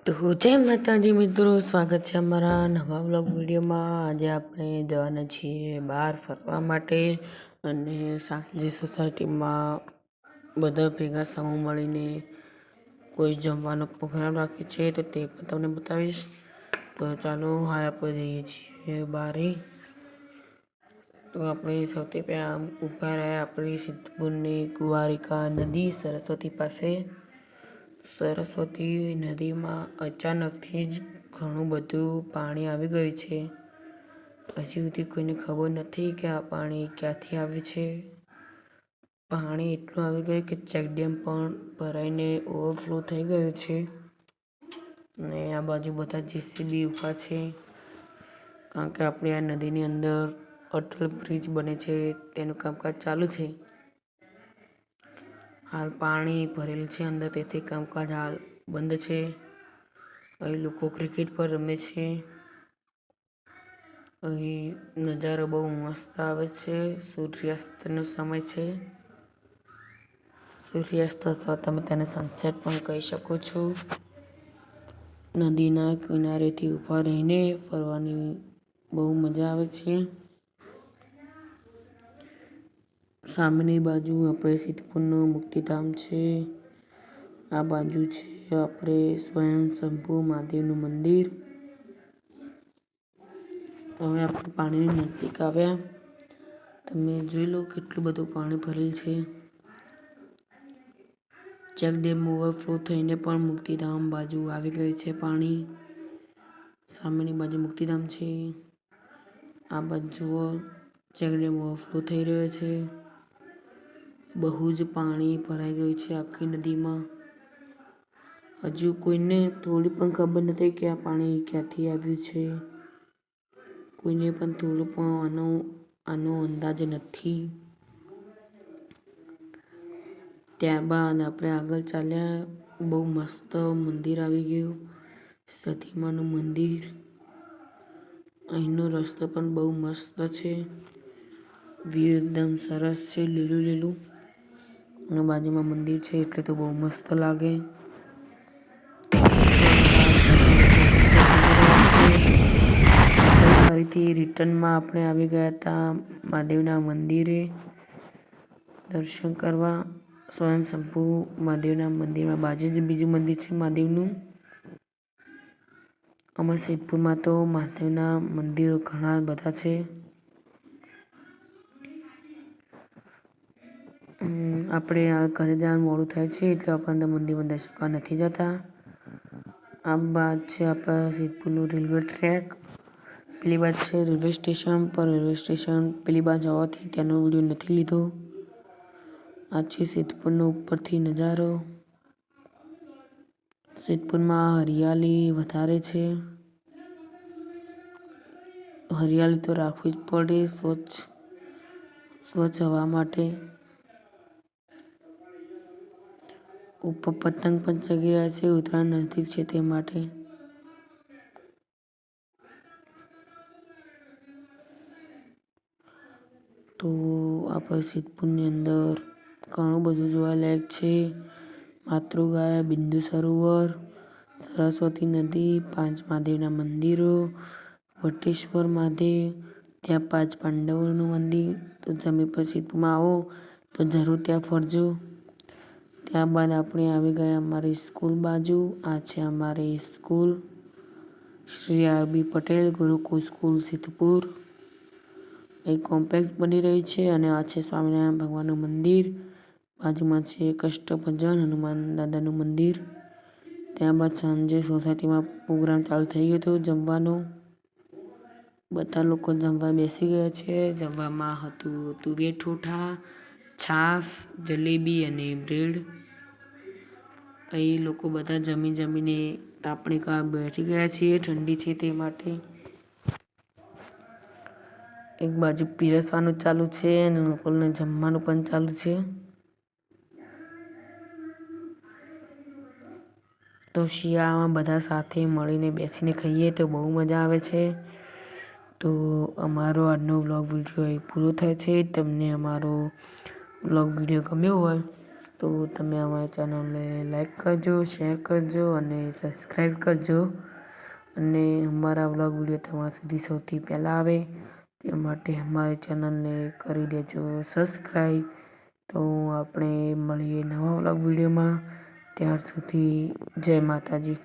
તો જય માતાજી મિત્રો, સ્વાગત છે અમારા નવા વ્લોગ વિડીયોમાં। આજે આપણે જવાના છીએ બહાર ફરવા માટે અને સાંજે સોસાયટીમાં બધા ભેગા સમૂહ મળીને કોઈ જમવાનો પ્રોગ્રામ રાખ્યો છે, તો તે પણ તમને બતાવીશ। તો ચાલો હાલ આપણે જઈએ છીએ બહાર। તો આપણે સૌથી પહેલાં ઊભા રહ્યા આપણી સિદ્ધપુરની કુંવારિકા નદી સરસ્વતી પાસે। સરસ્વતી નદીમાં અચાનકથી જ ઘણું બધું પાણી આવી ગયું છે। હજી સુધી કોઈને ખબર નથી કે આ પાણી ક્યાંથી આવ્યું છે। પાણી એટલું આવી ગયું કે ચેકડેમ પણ ભરાઈને ઓવરફ્લો થઈ ગયો છે અને આ બાજુ બધા જેસીબી ઊભા છે, કારણ કે આપણે આ નદીની અંદર અટલ બ્રિજ બને છે તેનું કામકાજ ચાલુ છે। હાલ પાણી ભરેલું છે અંદર, તેથી કામકાજ હાલ બંધ છે। અહીં લોકો ક્રિકેટ પર રમે છે। અહીં નજારો બહુ મસ્ત આવે છે। સૂર્યાસ્તનો સમય છે। સૂર્યાસ્ત અથવા તમે તેને સનસેટ પણ કહી શકો છો। નદીના કિનારેથી ઊભા રહીને ફરવાની બહુ મજા આવે છે। સામેની બાજુ આપણે સિદ્ધપુરનું મુક્તિધામ છે। આ બાજુ છે આપણે સ્વયંભૂ મહાદેવનું મંદિર। હવે આપણે પાણીની નજીક આવ્યા, તમે જોઈ લો કેટલું બધું પાણી ભરેલ છે। ચેકડેમ ઓવરફ્લો થઈને પણ મુક્તિધામ બાજુ આવી ગઈ છે પાણી। સામેની બાજુ મુક્તિધામ છે, આ બાજુ ચેકડેમ ઓવરફ્લો થઈ રહ્યો છે। બહુ જ પાણી ભરાઈ ગયું છે આખી નદીમાં। હજુ કોઈને થોડી પણ ખબર નથી કે આ પાણી ક્યાંથી આવ્યું છે। કોઈને પણ થોડું પણ આનો અંદાજ નથી। ત્યારબાદ આપણે આગળ ચાલ્યા, બહુ મસ્ત મંદિર આવી ગયું, સતીમાનું મંદિર। અહીંનો રસ્તો પણ બહુ મસ્ત છે, વ્યૂ એકદમ સરસ છે, લીલું લીલું, અને બાજુમાં મંદિર છે એટલે તો બહુ મસ્ત લાગે। ફરીથી રિટર્નમાં આપણે આવી ગયા હતા મહાદેવના મંદિરે દર્શન કરવા। સ્વયંભૂ મહાદેવના મંદિરમાં બાજુ જ બીજું મંદિર છે મહાદેવનું। અમારા સિદ્ધપુરમાં તો મહાદેવના મંદિરો ઘણા બધા છે। આપણે આ ઘરે જવાનું મોડું થાય છે એટલે આપણે અંદર મંદિરમાં દર્શન કરવા નથી જતા। આ બાદ છે આપણા સિદ્ધપુરનું રેલવે ટ્રેક, પેલી બાજુ છે રેલવે સ્ટેશન, પર રેલવે સ્ટેશન પેલી બાજુ હોવાથી તેનો વિડીયો નથી લીધો। આ છે સિદ્ધપુરનો ઉપરથી નજારો। સિદ્ધપુરમાં હરિયાળી વધારે છે। હરિયાળી તો રાખવી જ પડે સ્વચ્છ હવા માટે। ઉપર પતંગ પણ ચગી રહ્યા છે, ઉત્તરાયણ નજીક છે તે માટે। તો આપણે સિદ્ધપુરની અંદર ઘણું બધું જોવાલાયક છે। માતૃગા, બિંદુ સરોવર, સરસ્વતી નદી, 5 મહાદેવના મંદિરો, વટેશ્વર મહાદેવ, ત્યાં 5 પાંડવોનું મંદિર। તો તમે પણ સિદ્ધપુરમાં આવો તો જરૂર ત્યાં ફરજો। ત્યારબાદ આપણે આવી ગયા અમારી સ્કૂલ બાજુ। આ છે અમારી સ્કૂલ, શ્રી આર.બી. પટેલ ગુરુકુળ સ્કૂલ સિદ્ધપુર। એક કોમ્પ્લેક્સ બની રહ્યું છે અને આ છે સ્વામિનારાયણ ભગવાનનું મંદિર। બાજુમાં છે કષ્ટભંજન હનુમાન દાદાનું મંદિર। ત્યારબાદ સાંજે સોસાયટીમાં પ્રોગ્રામ ચાલુ થઈ ગયો હતો જમવાનો। બધા લોકો જમવા બેસી ગયા છે। જમવામાં હતું તુવેર ઠોઠા, છાશ, જલેબી અને બ્રેડ। અહીં લોકો બધા જમીને તાપણી કરવા બેઠી ગયા છે, ઠંડી છે તે માટે। એક બાજુ પીરસવાનું ચાલુ છે અને લોકોને જમવાનું પણ ચાલુ છે। તો શિયાળામાં બધા સાથે મળીને બેસીને ખાઈએ તો બહુ મજા આવે છે। તો અમારો આજનો વ્લોગ વિડીયો પૂરો થાય છે। તમને અમારો વ્લોગ વિડીયો ગમ્યો હોય તો તમે અમારી ચેનલને લાઈક કરજો, શેર કરજો અને સબસ્ક્રાઈબ કરજો. અને અમારા વ્લોગ વિડીયો તમારા સુધી સૌથી પહેલાં આવે તે માટે અમારી ચેનલને કરી દેજો સબસ્ક્રાઈબ. તો આપણે મળીએ નવા વ્લોગ વિડીયોમાં. ત્યાર સુધી જય માતાજી.